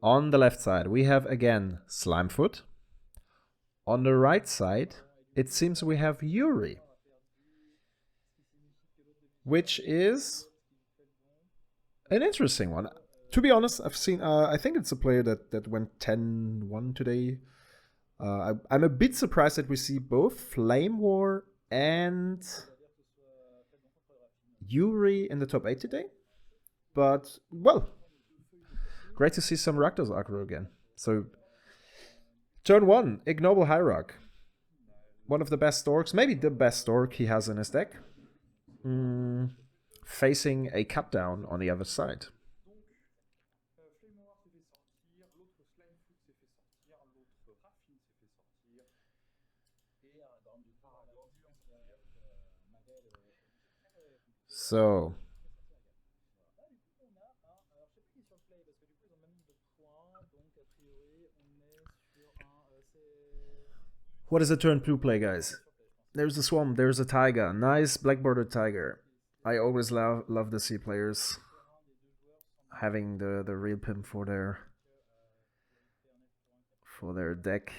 On the left side, we have again Slimefoot. On the right side, it seems we have Juri, which is an interesting one. To be honest, I've seen. I think it's a player that went 10-1 today. I'm a bit surprised that we see both Flame War and Juri in the top 8 today. But, well, great to see some Rakdos aggro again. So, turn 1, Ignoble Hierarch. One of the best dorks, maybe the best dork he has in his deck. Facing a cut down on the other side. So, what is a turn 2 play, guys? There's a Swamp, there's a Tiger. Nice black bordered Tiger. I always love to see players having the real pimp for their deck.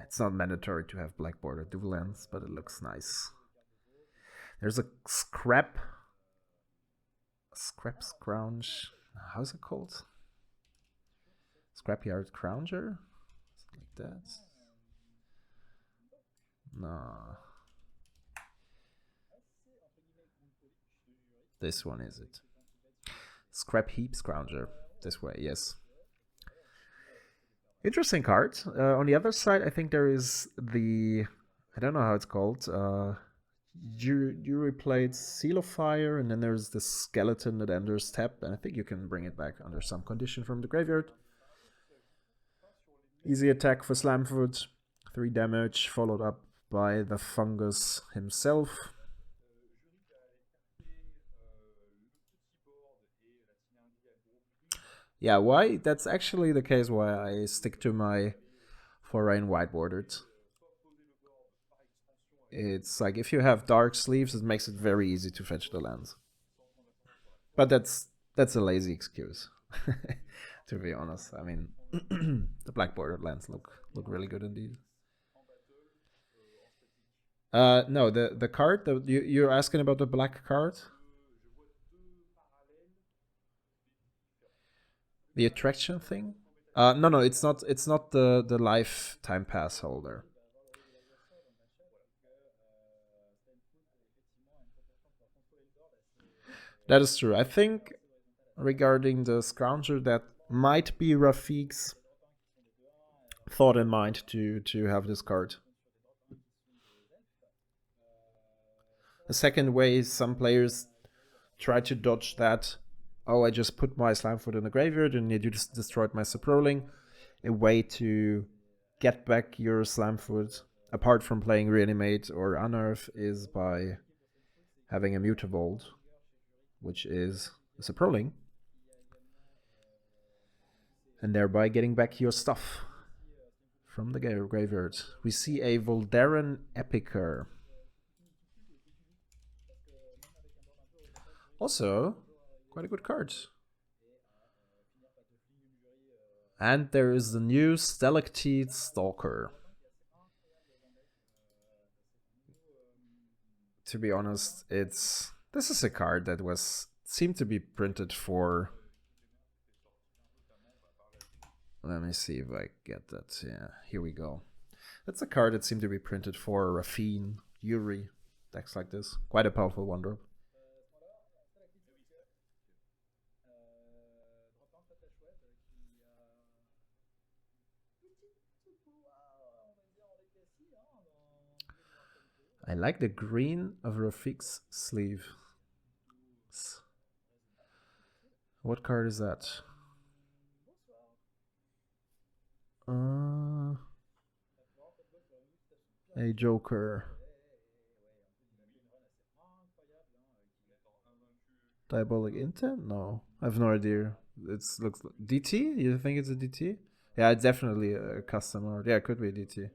It's not mandatory to have black bordered dual lands, but it looks nice. There's a Scrapyard Scrounger. How's it called? Scrapyard Scrounger? Something like that. No. This one is it. Scrap Heap Scrounger. This way, yes. Interesting card. On the other side, I think there is the... I don't know how it's called. Juri played Seal of Fire, and then there's the skeleton that enters tap, and I think you can bring it back under some condition from the graveyard. Easy attack for Slimefoot. 3 damage, followed up by the Fungus himself. Yeah, why? That's actually the case why I stick to my foreign white bordered. It's like if you have dark sleeves, it makes it very easy to fetch the lands. But that's a lazy excuse, to be honest. I mean, the black bordered lands look really good indeed. No, the card that you're asking about, the black card. The attraction thing? No, it's not. It's not the lifetime pass holder. That is true. I think regarding the Scrounger, that might be Rafiq's thought in mind to have this card. The second way is some players try to dodge that. Oh, I just put my Slimefoot in the graveyard and you just destroyed my Suprolling. A way to get back your Slimefoot, apart from playing Reanimate or Unearth, is by having a Mutavault, which is a Suprolling, and thereby getting back your stuff from the graveyard. We see a Voldaren Epicer. Also, quite a good card. And there is the new Stalactite Stalker. To be honest, this is a card that seemed to be printed for... Let me see if I get that. Yeah, here we go. That's a card that seemed to be printed for Rafine, Juri, decks like this. Quite a powerful one drop. I like the green of Rafiq's sleeve. What card is that? A Joker. Diabolic Intent? No, I have no idea. It looks like DT. You think it's a DT? Yeah, it's definitely a custom art. Yeah, it could be a DT.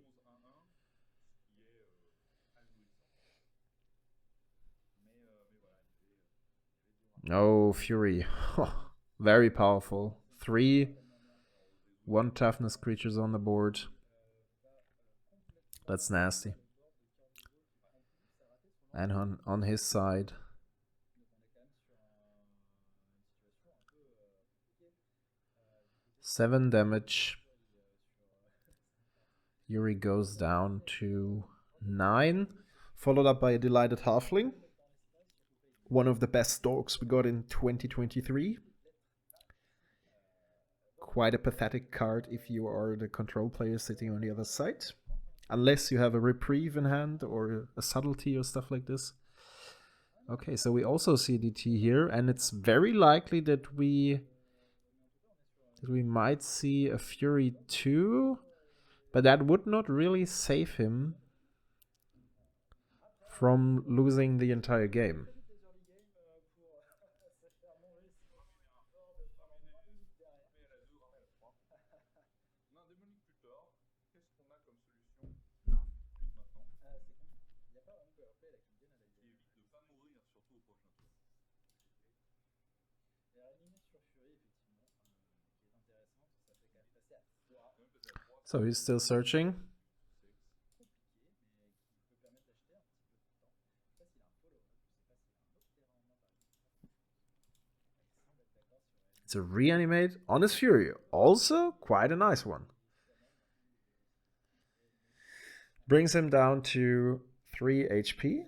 Oh, Fury. Very powerful. 3 1 toughness creatures on the board. That's nasty. And on his side, 7 damage. Juri goes down to 9, followed up by a Delighted Halfling. One of the best dogs we got in 2023. Quite a pathetic card if you are the control player sitting on the other side. Unless you have a reprieve in hand or a subtlety or stuff like this. Okay, so we also see DT here, and it's very likely that we might see a Fury 2, but that would not really save him from losing the entire game. So he's still searching. It's a reanimate on his Fury. Also quite a nice one. Brings him down to 3 HP.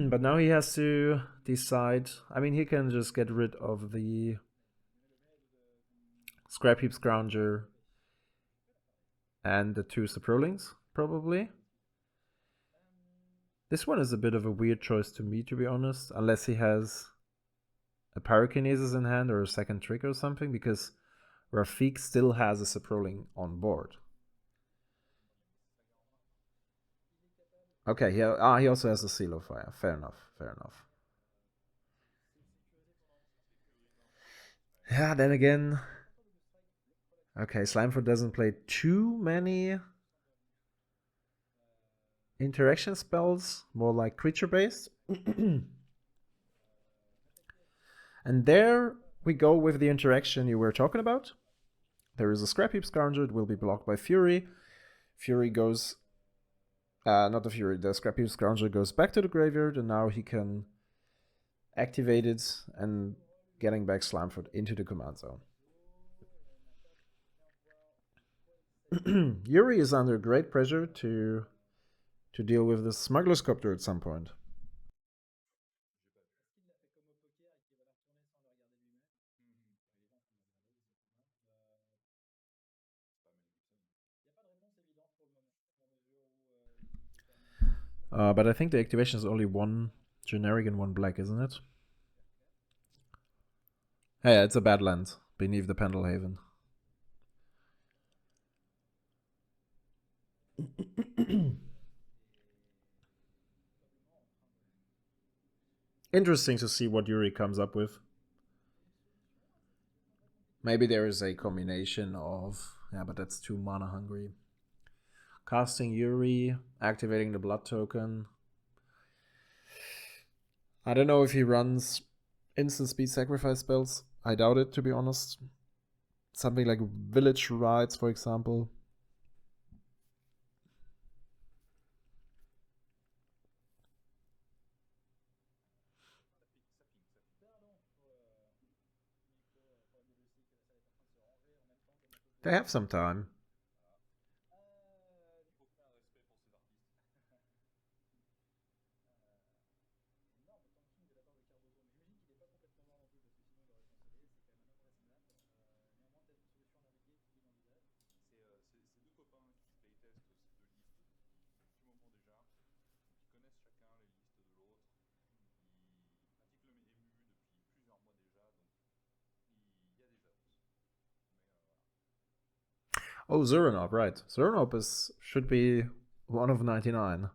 But now he has to decide. I mean, he can just get rid of the Scrap Heap Scrounger and the 2 Saprolings, probably. This one is a bit of a weird choice to me, to be honest, unless he has a Pyrokinesis in hand or a second trick or something, because Rafik still has a Saproling on board. Okay, he also has a Seal of Fire. Fair enough, fair enough. Yeah, then again... Okay, Slimefoot doesn't play too many interaction spells, more like creature-based. And there we go with the interaction you were talking about. There is a Scrap Heap Scrounger, it will be blocked by Fury. Fury goes... not the Fury, the Scrap Heap Scrounger goes back to the graveyard, and now he can activate it and getting back Slimefoot into the command zone. Juri is under great pressure to deal with the Smuggler's Copter at some point. But I think the activation is only 1 generic and 1 black, isn't it? Yeah, it's a Badland beneath the Pendelhaven. Interesting to see what Juri comes up with. Maybe there is a combination of... Yeah, but that's too mana hungry. Casting Juri, activating the blood token. I don't know if he runs instant speed sacrifice spells. I doubt it, to be honest. Something like Village Rites, for example. They have some time. Oh, Zuranop, right. Zuranop should be one of 99.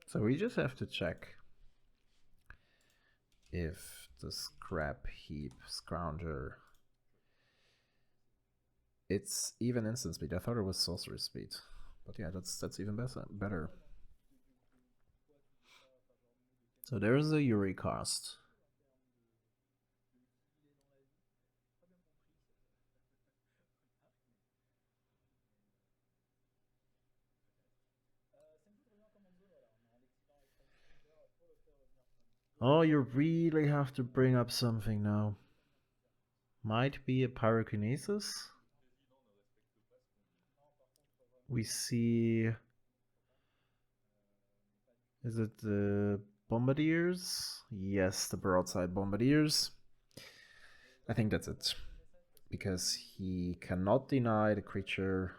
So we just have to check if the Scrap Heap Scrounger It's even instant speed. I thought it was sorcery speed. But yeah, that's even better. So there's a Yuri cast. Oh, you really have to bring up something now. Might be a pyrokinesis. We see. Is it the bombardiers? Yes, the broadside bombardiers. I think that's it. Because he cannot deny the creature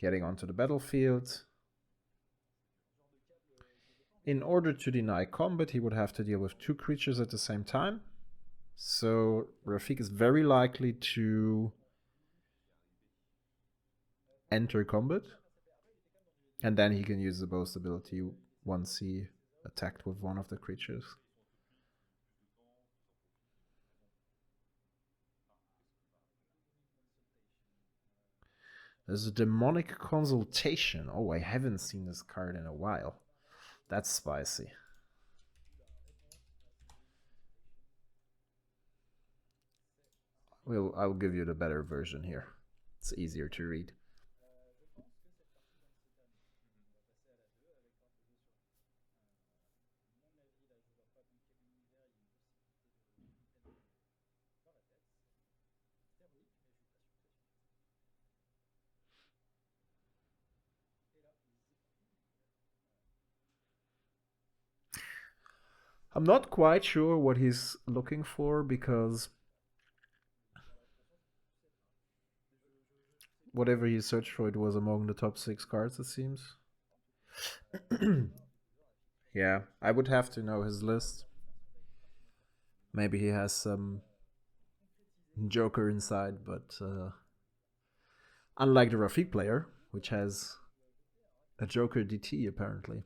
getting onto the battlefield. In order to deny combat, he would have to deal with two creatures at the same time. So Rafik is very likely to enter combat. And then he can use the boast ability once he attacked with one of the creatures. There's a demonic consultation. Oh, I haven't seen this card in a while. That's spicy. I'll give you the better version here. It's easier to read. I'm not quite sure what he's looking for because whatever he searched for, it was among the top 6 cards, it seems. Yeah, I would have to know his list. Maybe he has some Joker inside, but unlike the Rafik player, which has a Joker DT apparently.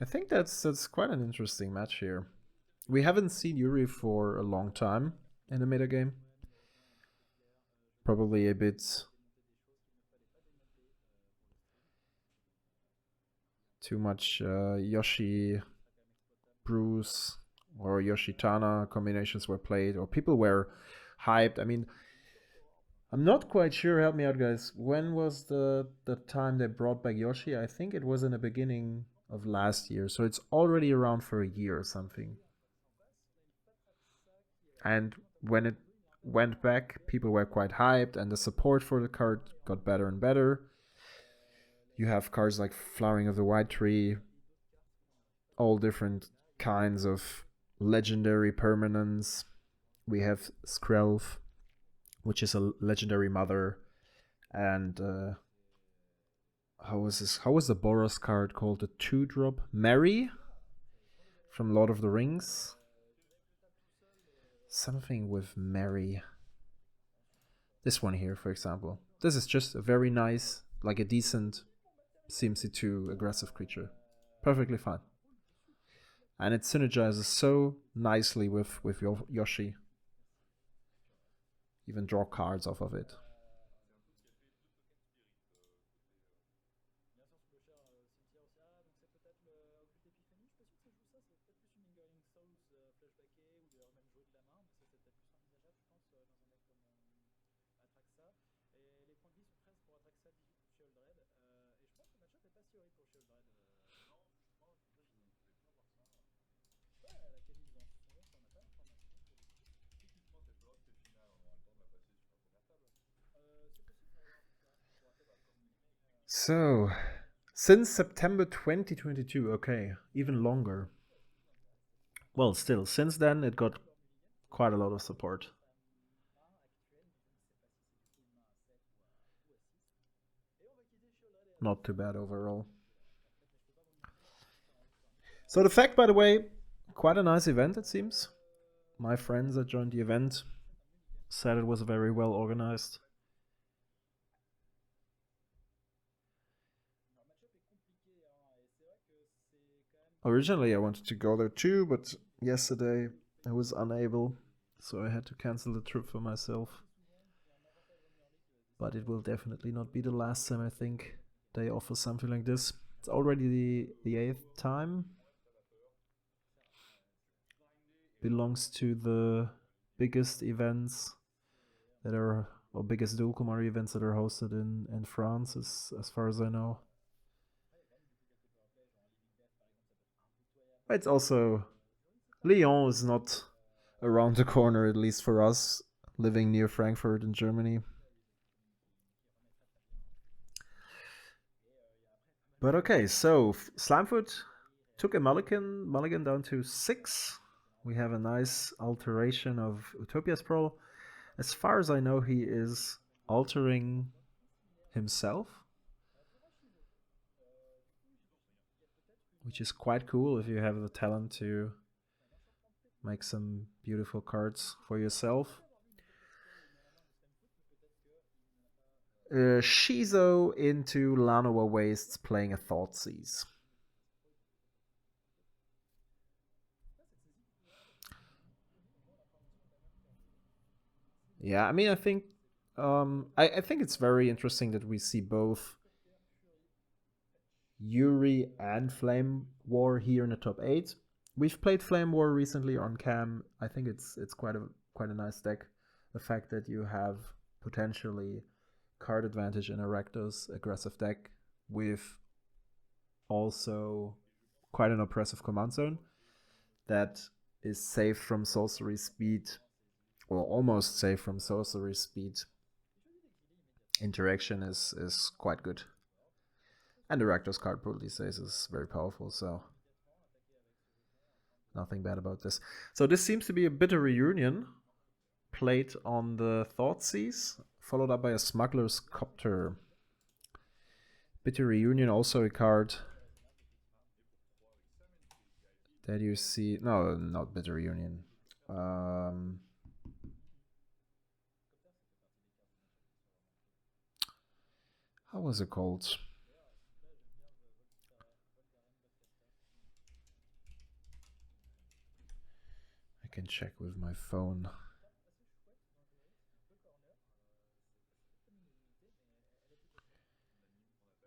I think that's quite an interesting match here. We haven't seen Yuri for a long time in the metagame. Probably a bit too much Yoshi, Bruce, or Yoshitana combinations were played, or people were hyped. I mean, I'm not quite sure. Help me out, guys. When was the time they brought back Yoshi? I think it was in the beginning of last year, so it's already around for a year or something. And when it went back, people were quite hyped, and the support for the card got better and better. You have cards like Flowering of the White Tree, all different kinds of legendary permanents. We have Skrelv, which is a legendary mother, and how was the Boros card called? The 2-drop Mary from Lord of the Rings. Something with Mary. This one here, for example. This is just a very nice, like a decent CMC2 aggressive creature. Perfectly fine. And it synergizes so nicely with Yoshi. Even draw cards off of it. So, since September 2022, okay, even longer. Well, still, since then it got quite a lot of support. Not too bad overall. So the fact, by the way, quite a nice event it seems. My friends that joined the event said it was very well organized. Originally, I wanted to go there too, but yesterday I was unable, so I had to cancel the trip for myself. But it will definitely not be the last time, I think, they offer something like this. It's already the 8th time. Belongs to the biggest events that are, or biggest Duel Commander events that are hosted in France, as far as I know. It's also, Lyon is not around the corner, at least for us, living near Frankfurt in Germany. But okay, so Slimefoot took a mulligan down to 6. We have a nice alteration of Utopia Sprawl. As far as I know, he is altering himself, which is quite cool if you have the talent to make some beautiful cards for yourself. Shizo into Lanoa Wastes playing a Thoughtseize. Yeah, I mean, I think I think it's very interesting that we see both Juri and Flame War here in the top 8. We've played Flame War recently on cam. I think it's quite a nice deck. The fact that you have potentially card advantage in a Rakdos aggressive deck with also quite an oppressive command zone that is safe from sorcery speed, or almost safe from sorcery speed interaction is quite good. And the Rakdos card pool these days is very powerful, so nothing bad about this. So this seems to be a bitter reunion played on the Thoughtseize, followed up by a Smuggler's Copter. Bitter Reunion, also a card that you see. No, not Bitter Reunion. How was it called? I can check with my phone.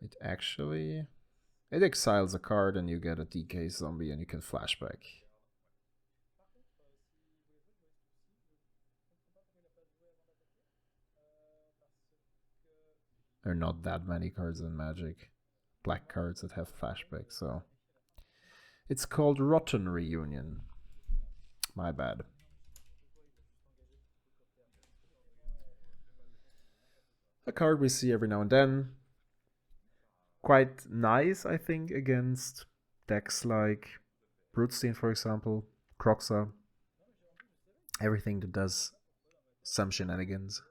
It exiles a card and you get a DK zombie and you can flashback. There are not that many cards in Magic, black cards that have flashback, so it's called Rotten Reunion. My bad. A card we see every now and then. Quite nice, I think, against decks like Broodstein, for example, Croxa, everything that does some shenanigans.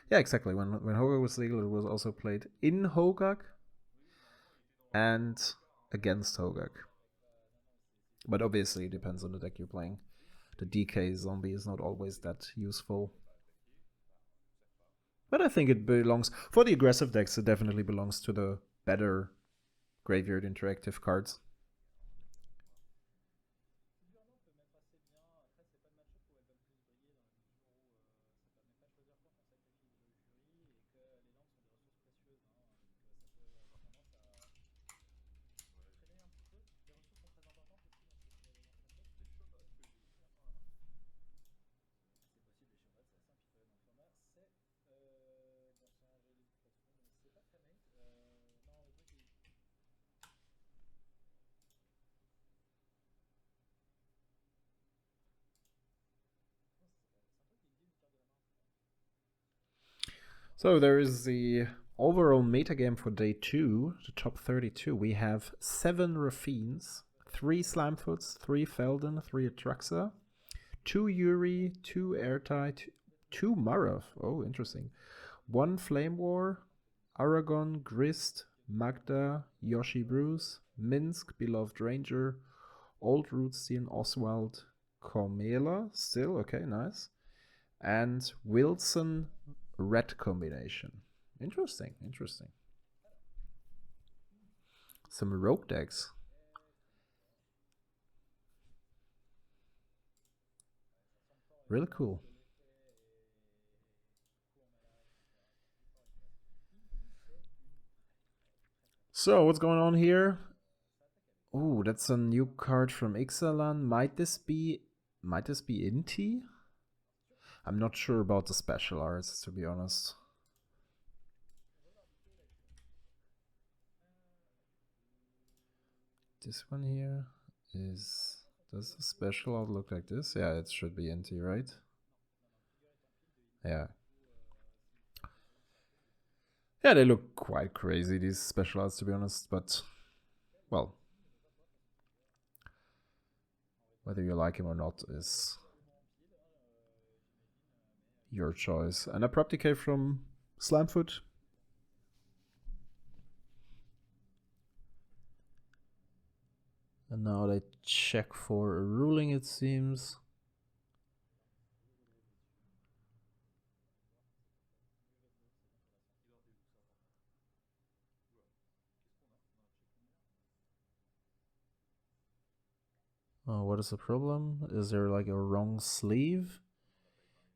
Yeah, exactly. When Hogak was legal, it was also played in Hogak and against Hogak. But obviously, it depends on the deck you're playing. The DK zombie is not always that useful. But I think it belongs, for the aggressive decks, it definitely belongs to the better graveyard interactive cards. So there is the overall metagame for day 2, the top 32. We have 7 Raffines, 3 Slimefoots, 3 Felden, 3 Atraxa, 2 Yuri, 2 Airtight, 2 Marav. Oh, interesting. 1 Flame War, Aragon, Grist, Magda, Yoshi Bruce, Minsk, Beloved Ranger, Old Rootstein, Oswald, Cormela, still, okay, nice. And Wilson, Red combination. Interesting. Some rogue decks. Really cool. So what's going on here? Oh, that's a new card from Ixalan. Might this be Inti? I'm not sure about the special arts, to be honest. This one here is... Does the special art look like this? Yeah, it should be Inti, right? Yeah. Yeah, they look quite crazy, these special arts, to be honest, but... Well... Whether you like him or not is... your choice. And a prop decay from Slimefoot. And now they check for a ruling, it seems. Oh, what is the problem? Is there like a wrong sleeve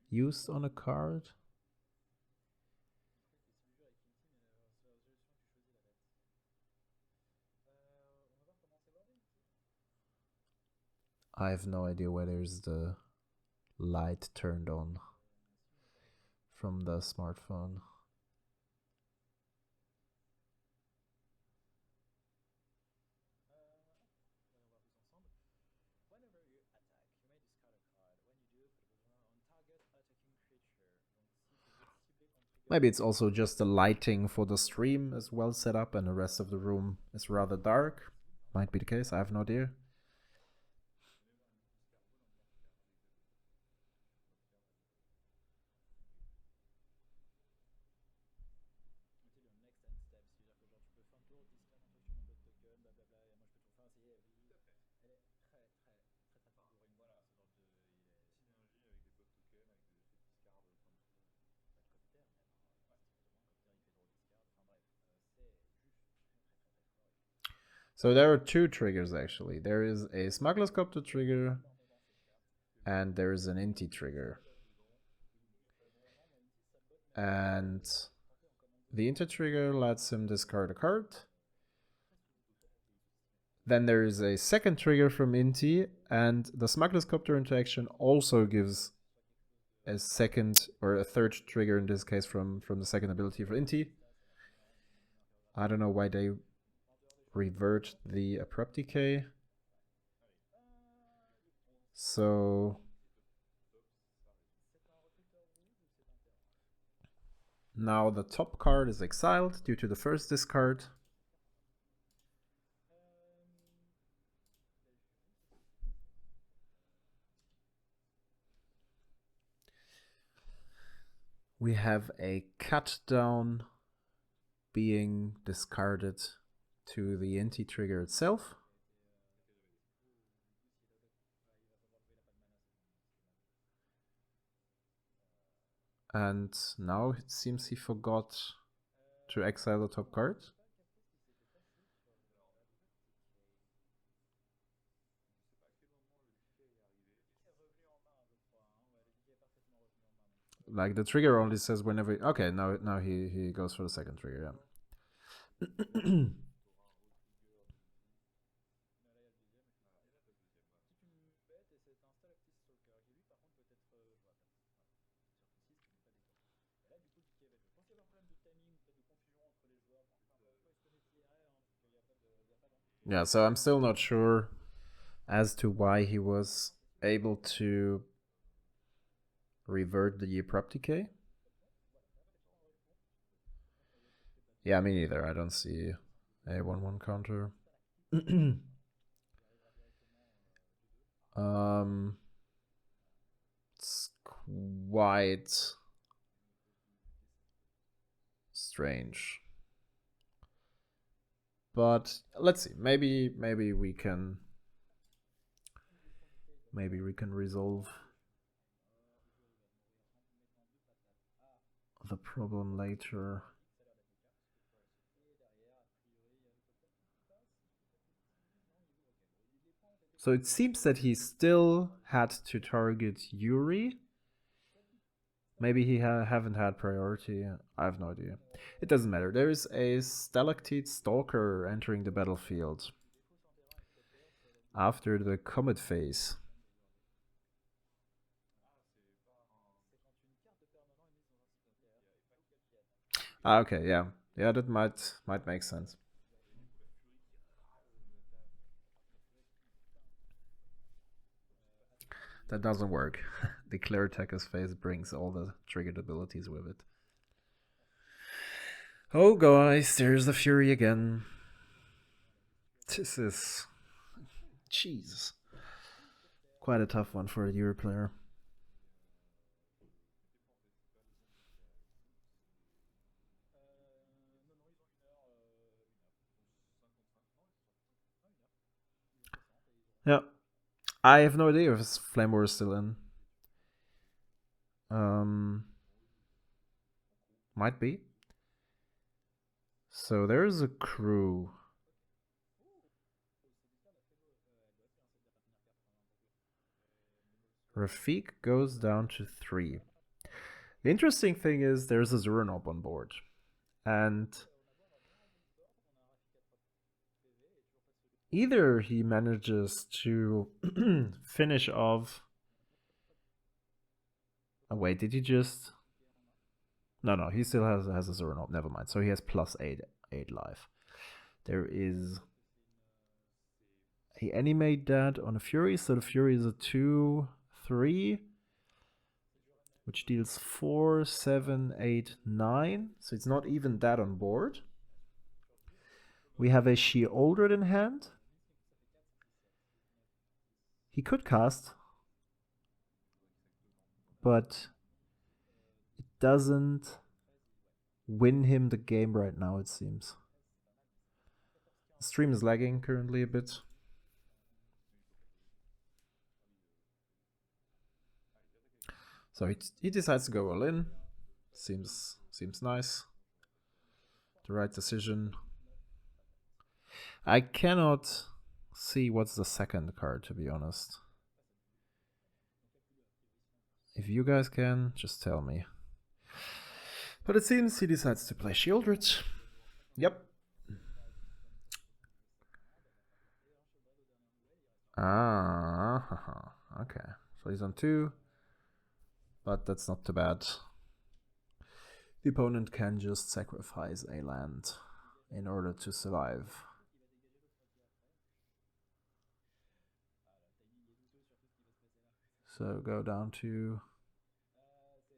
used on a card? I have no idea where there's the light turned on from the smartphone. Maybe it's also just the lighting for the stream is well set up and the rest of the room is rather dark. Might be the case, I have no idea. So there are two triggers actually. There is a Smuggler's Copter trigger and there is an Inti trigger. And the Inti trigger lets him discard a card. Then there is a second trigger from Inti, and the Smuggler's Copter interaction also gives a second or a third trigger in this case from the second ability for Inti. I don't know why they revert the abrupt decay. So now the top card is exiled due to the first discard. We have a cut down being discarded to the Inti trigger itself. And now it seems he forgot to exile the top card. Like the trigger only says whenever. Okay, now he goes for the second trigger. Yeah. Yeah, so I'm still not sure as to why he was able to revert the abrupt decay. Yeah, me neither. I don't see a 1/1 counter. It's quite strange. But let's see. Maybe we can resolve the problem later. So it seems that he still had to target Juri, Maybe he haven't had priority. I have no idea. It doesn't matter. There is a Stalactite Stalker entering the battlefield after the Comet phase. Ah, okay, yeah. Yeah, that might make sense. That doesn't work. Declare attacker's phase brings all the triggered abilities with it. Oh, guys, there's the Fury again. This is... Jesus. Quite a tough one for a Euro player. Yeah. I have no idea if Flame War is still in. Might be. So there's a crew. Rafik goes down to 3. The interesting thing is there's a Zurnop on board. And either he manages to finish off... Oh, wait, did he just... No, he still has a Zurnop, never mind. So he has plus 8 life. There is... He animate that on a Fury, so the Fury is a 2/3, which deals 4, 7, 8, 9. So it's not even that on board. We have a Sheoldred in hand. He could cast, but it doesn't win him the game right now, it seems. The stream is lagging currently a bit. So he decides to go all in. Seems nice. The right decision. I cannot see what's the second card, to be honest. If you guys can, just tell me. But it seems he decides to play Sheoldred. Yep. Ah, okay. So he's on 2. But that's not too bad. The opponent can just sacrifice a land in order to survive. So go down to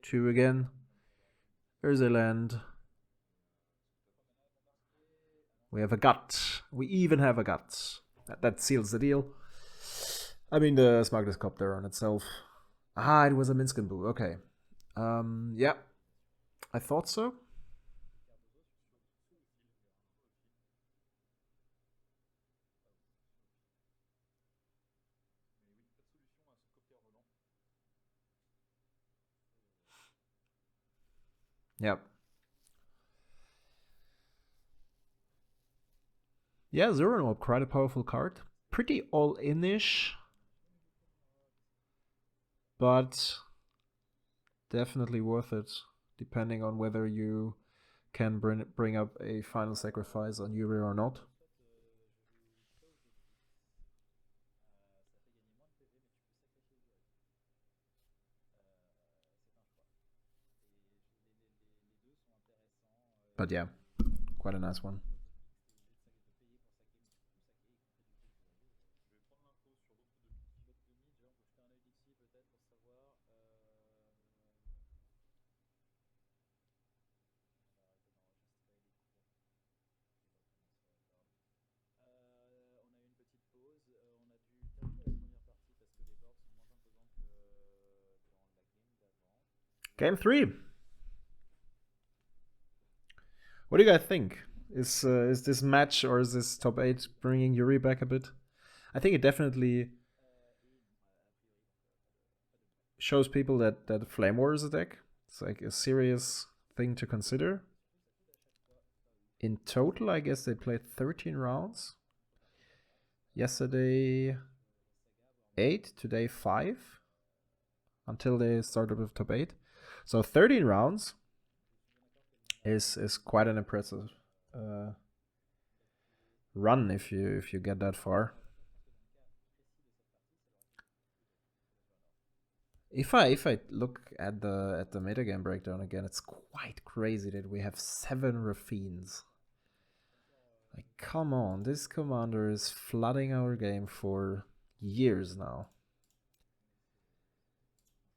2 again. There's a land. We have a gut. We even have a gut. That seals the deal. I mean, the Smuggler's Copter on itself. Ah, it was a Minskin Boo. Okay. Yeah. I thought so. Yep. Yeah, Zero quite a powerful card. Pretty all-in-ish. But definitely worth it, depending on whether you can bring up a final sacrifice on Yuri or not. But yeah, quite a nice one. Game 3. What do you guys think? Is this match or is this top 8 bringing Yuri back a bit? I think it definitely shows people that Flame War is a deck. It's like a serious thing to consider. In total, I guess they played 13 rounds. Yesterday 8, today 5. Until they started with top 8. So 13 rounds is quite an impressive run if you get that far. If I look at the metagame breakdown again, it's quite crazy that we have 7 Raffines. Like, come on, this commander is flooding our game for years now.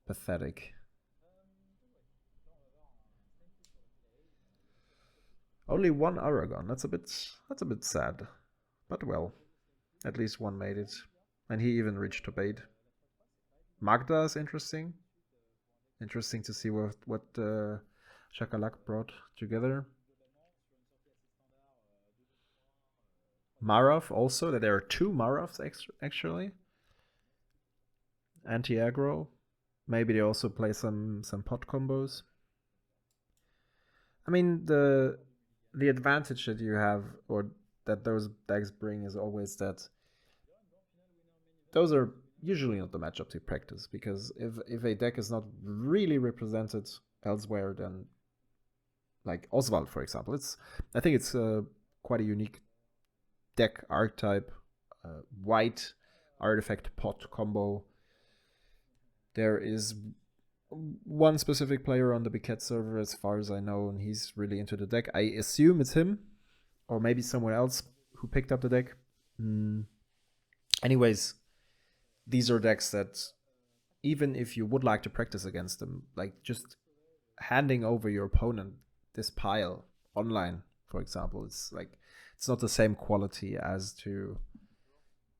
Pathetic. Only 1 Aragon. That's a bit sad. But well, at least one made it. And he even reached top 8. Magda is interesting. Interesting to see what Shakalak brought together. Marav also, that there are 2 Maravs actually. Anti-aggro. Maybe they also play some pot combos. I mean, the advantage that you have, or that those decks bring, is always that those are usually not the matchup to practice, because if a deck is not really represented elsewhere, then like Oswald, for example, I think it's quite a unique deck archetype. White artifact pot combo. There is one specific player on the Big Cat server, as far as I know, and he's really into the deck. I assume it's him, or maybe someone else who picked up the deck. Anyways, these are decks that, even if you would like to practice against them, like just handing over your opponent this pile online, for example, it's not the same quality as to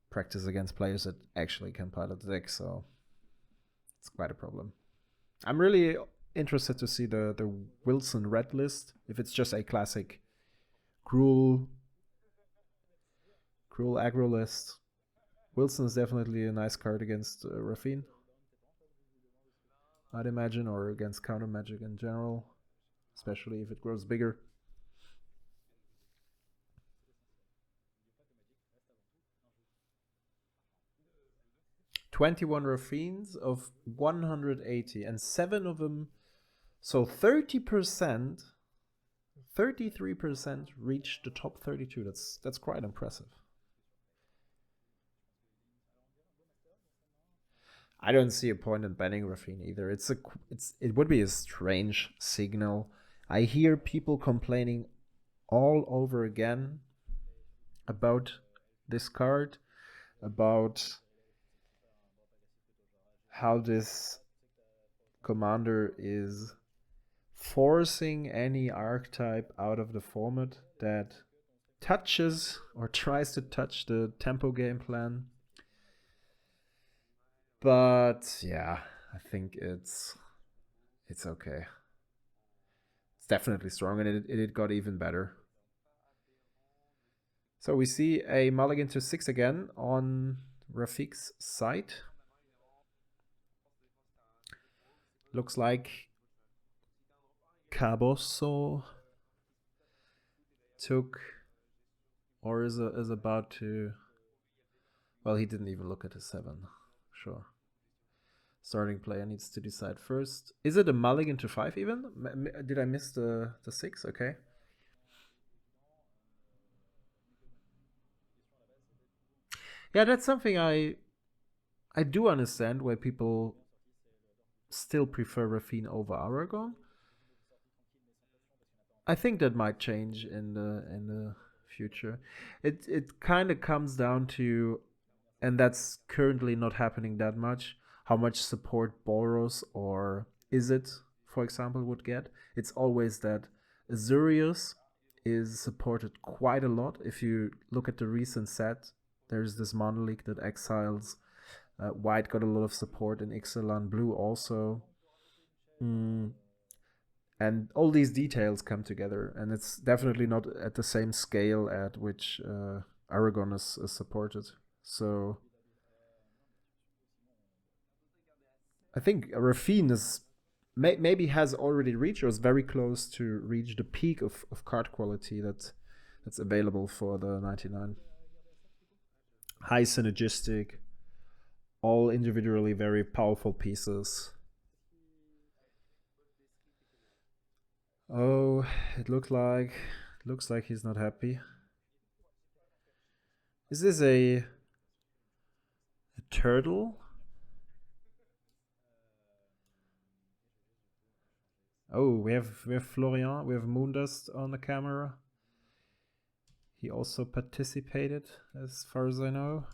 practice against players that actually can pilot the deck. So it's quite a problem. I'm really interested to see the Wilson red list, if it's just a classic cruel aggro list. Wilson is definitely a nice card against Raffine, I'd imagine, or against counter magic in general, especially if it grows bigger. "21 Raffines of 180, and 7 of them, so 30%, 33% reached the top 32. That's quite impressive. I don't see a point in banning Raffine either. It would be a strange signal. I hear people complaining all over again about this card, about how this commander is forcing any archetype out of the format that touches or tries to touch the tempo game plan. But yeah, I think it's okay. It's definitely strong, and it got even better. So we see a mulligan to 6 again on Rafik's side. Looks like Cabosso took, or is about to. Well, he didn't even look at his 7. Sure. Starting player needs to decide first. Is it a mulligan to 5 even? Did I miss the 6? Okay. Yeah, that's something I do understand why people still prefer Raffine over Aragon. I think that might change in the future. It kind of comes down to, and that's currently not happening that much, how much support Boros or Izzet, for example, would get. It's always that Azurius is supported quite a lot. If you look at the recent set, there's this Mono League that exiles. White got a lot of support in Ixalan, Blue also. And all these details come together, and it's definitely not at the same scale at which Aragon is supported. So I think Raffine is maybe has already reached, or is very close to reach, the peak of card quality that's available for the 99. High synergistic, all individually very powerful pieces. Oh, it looks like he's not happy. Is this a turtle? Oh, we have Florian, we have Moondust on the camera. He also participated, as far as I know.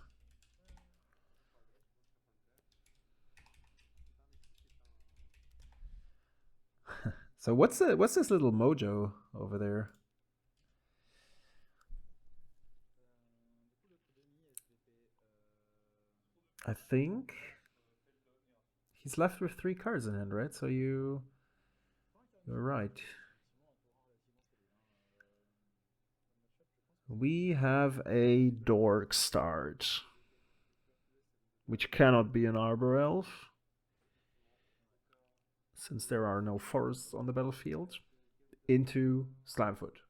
So what's this little mojo over there? I think he's left with 3 cards in hand, right? So you're right. We have a Dork start, which cannot be an Arbor Elf, since there are no forests on the battlefield, into Slimefoot.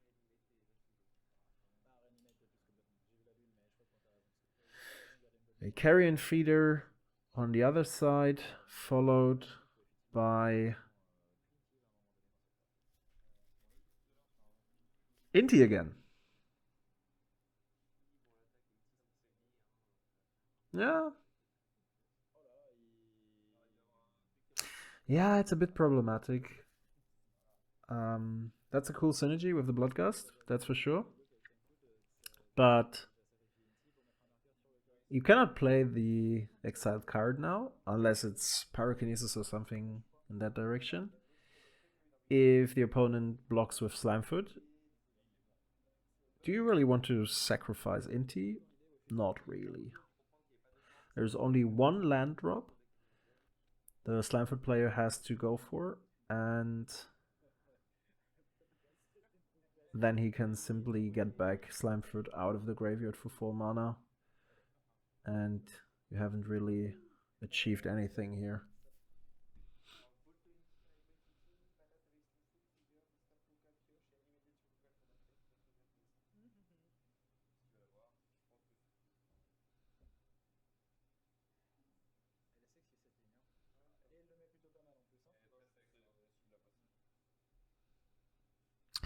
A Carrion Feeder on the other side, followed by Inti again. Yeah. Yeah, it's a bit problematic. That's a cool synergy with the Bloodgust, that's for sure. But you cannot play the exiled card now, unless it's Pyrokinesis or something in that direction. If the opponent blocks with Slimefoot, do you really want to sacrifice Inti? Not really. There's only one land drop the Slimefoot player has to go for, and then he can simply get back Slimefoot out of the graveyard for 4 mana, and you haven't really achieved anything here.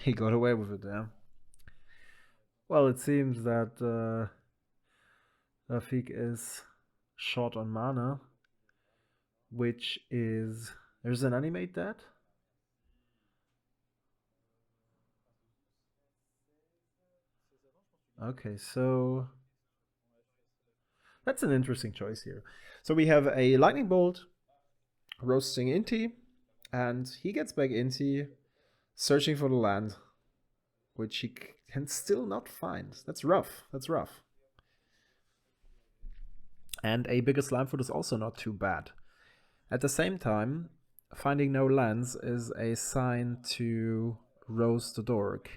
He got away with it, yeah. Well, it seems that Rafik is short on mana, which is... There's an animate that? Okay, so... That's an interesting choice here. So we have a Lightning Bolt roasting Inti, and he gets back Inti, searching for the land, which he can still not find. That's rough. That's rough. And a bigger Slimefoot is also not too bad. At the same time, finding no lands is a sign to roast the Dork.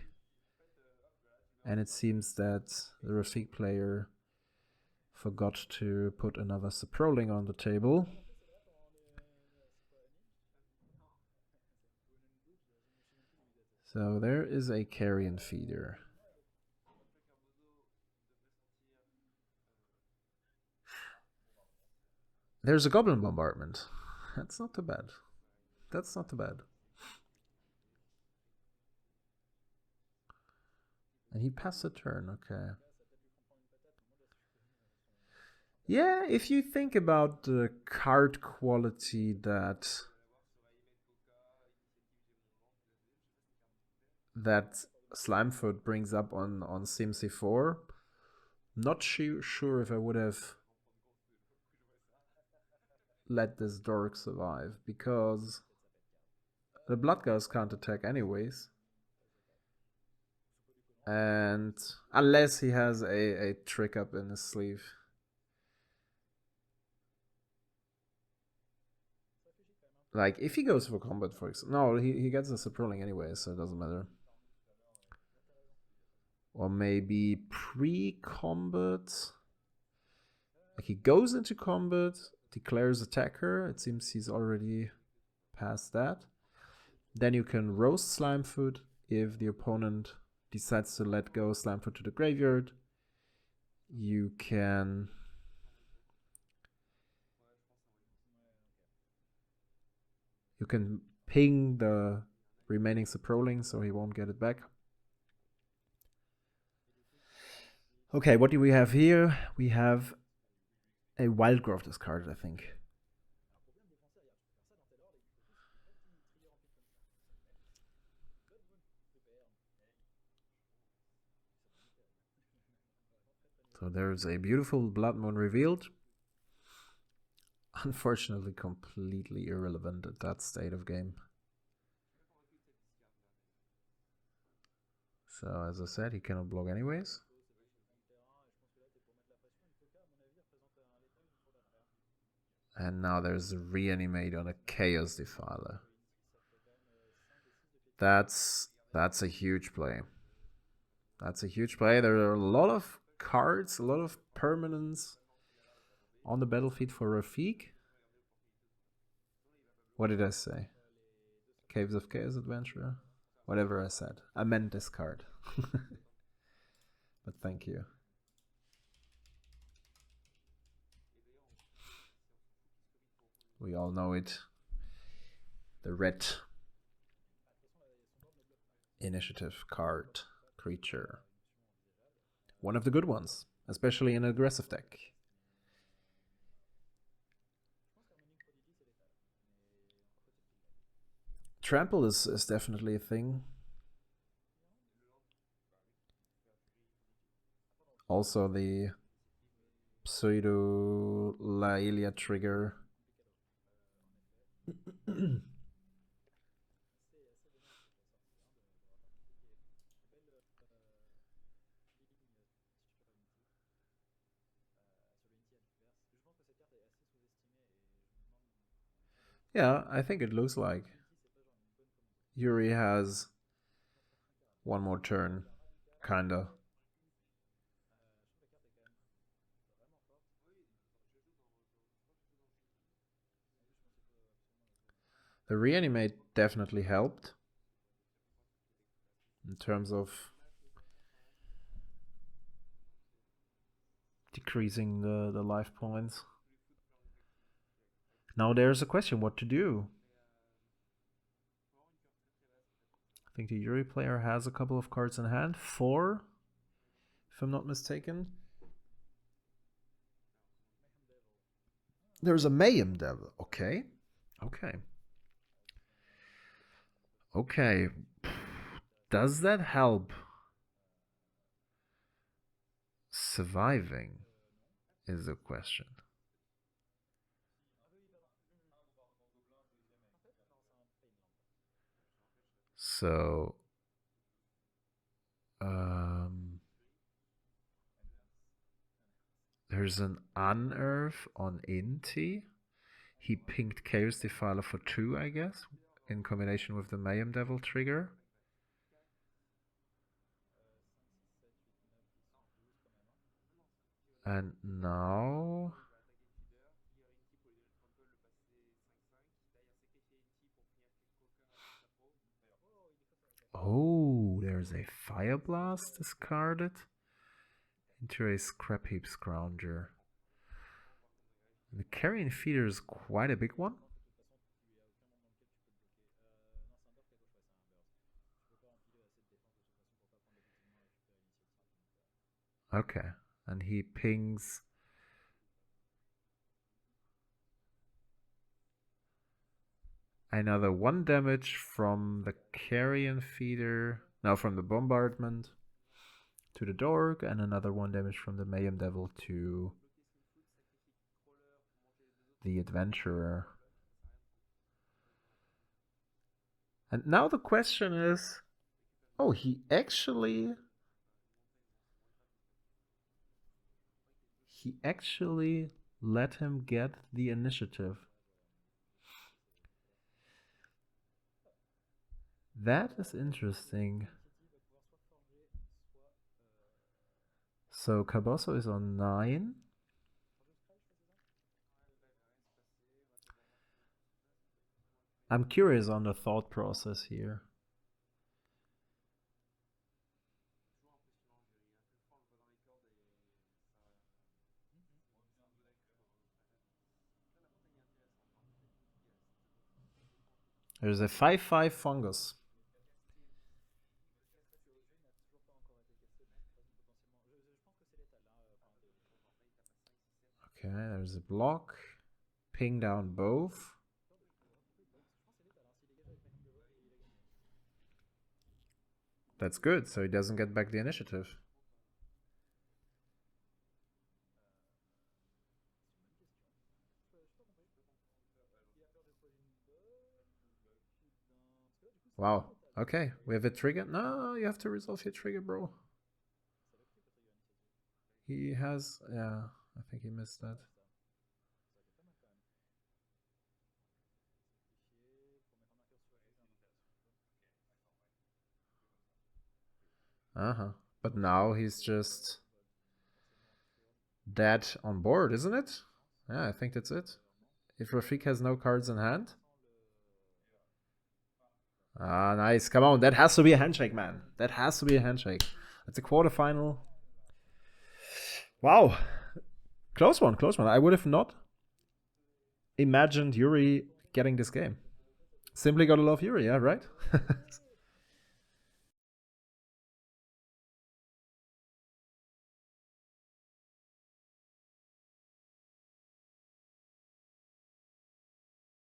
And it seems that the Rafik player forgot to put another Saproling on the table. So there is a Carrion Feeder. There's a Goblin Bombardment. That's not too bad. That's not too bad. And he passed a turn, okay. Yeah, if you think about the card quality that Slimefoot brings up on Sim C4, not sure if I would have let this Dork survive, because the Bloodgust can't attack anyways. And unless he has a trick up in his sleeve. Like, if he goes for combat, for example. No, he gets a Saproling anyway, so it doesn't matter. Or maybe pre-combat. Like, he goes into combat, declares attacker. It seems he's already past that. Then you can roast Slimefoot if the opponent decides to let go Slimefoot to the graveyard. You can ping the remaining Saproling, so he won't get it back. Okay, what do we have here? We have a Wild Growth discarded, I think. So there's a beautiful Blood Moon revealed. Unfortunately, completely irrelevant at that state of game. So as I said, he cannot block anyways. And now there's a reanimate on a Chaos Defiler. That's a huge play. That's a huge play. There are a lot of cards, a lot of permanents on the battlefield for Rafik. What did I say? Caves of Chaos Adventurer? Whatever I said. I meant this card. But thank you. We all know it. The red initiative card creature. One of the good ones, especially in an aggressive deck. Trample is definitely a thing. Also the pseudo Laelia trigger. Yeah, I think it looks like Juri has one more turn, kinda. The reanimate definitely helped in terms of decreasing the life points. Now there's a question what to do. I think the Juri player has a couple of cards in hand. 4, if I'm not mistaken. There's a Mayhem Devil. Okay. Does that help surviving is the question. So there's an Unearth on Inti. He pinged Chaos Defiler for 2, I guess, in combination with the Mayhem Devil trigger. And now oh, there's a Fire Blast discarded into a Scrap Heap Scrounger. The Carrion Feeder is quite a big one. Okay, and he pings another 1 damage from the Carrion Feeder, no, from the Bombardment to the Dork, and another 1 damage from the Mayhem Devil to the Adventurer. And now the question is, oh, he actually let him get the initiative. That is interesting. So Cabosso is on 9. I'm curious on the thought process here. There's a 5/5 Fungus. Okay, there's a block. Ping down both. That's good, so he doesn't get back the initiative. Wow. Okay, we have a trigger. No, you have to resolve your trigger, bro. He has... Yeah, I think he missed that. Uh-huh. But now he's just dead on board, isn't it? Yeah, I think that's it. If Rafik has no cards in hand. Ah, nice. Come on, that has to be a handshake, man. That has to be a handshake. It's a quarterfinal. Wow. Close one, close one. I would have not imagined Juri getting this game. Simply gotta love Juri, yeah, right?